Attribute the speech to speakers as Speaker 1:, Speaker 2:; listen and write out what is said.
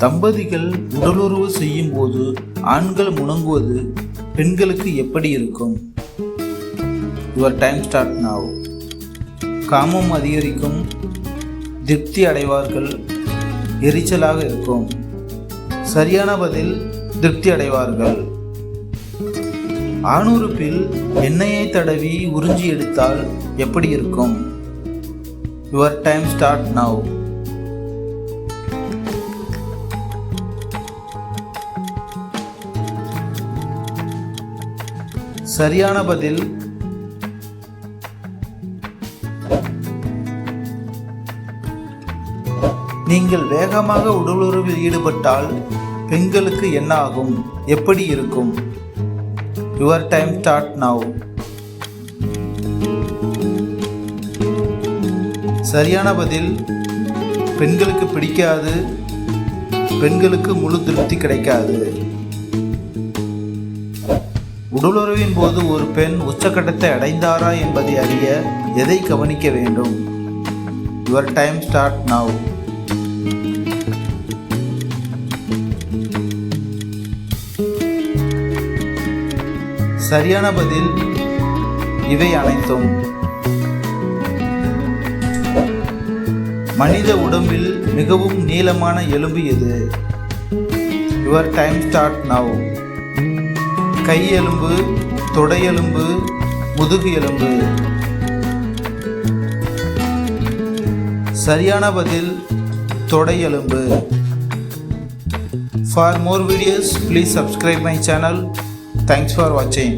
Speaker 1: தம்பதிகள் உடலுறவு செய்யும் போது ஆண்கள் முணங்குவது பெண்களுக்கு எப்படி இருக்கும்? Your time start now. காமம் அதிகரிக்கும், திருப்தி அடைவார்கள், எரிச்சலாக இருக்கும். சரியான பதில் திருப்தி அடைவார்கள். ஆணுறுப்பில் எண்ணெயை தடவி உறிஞ்சி எடுத்தால் எப்படி இருக்கும்? Your time start now. சரியான பதில் நீங்கள் வேகமாக உடலுறவில் ஈடுபட்டால் பெண்களுக்கு என்ன ஆகும்? எப்படி இருக்கும்? Your time start now. சரியான பதில் பெண்களுக்கு பிடிக்காது, பெண்களுக்கு முழு திருப்தி கிடைக்காது. உடலுறவின் போது ஒரு பெண் உச்சக்கட்டத்தை அடைந்தாரா என்பதை அறிய எதை கவனிக்க வேண்டும்? Your time start now. சரியான பதில் இவை அனைத்தும். மனித உடம்பில் மிகவும் நீளமான எலும்பு எது? Your time start now. கை எலும்பு, தொடை எலும்பு, முதுகு எலும்பு. சரியான பதில் தொடை எலும்பு. For more videos, please subscribe my channel. Thanks for watching.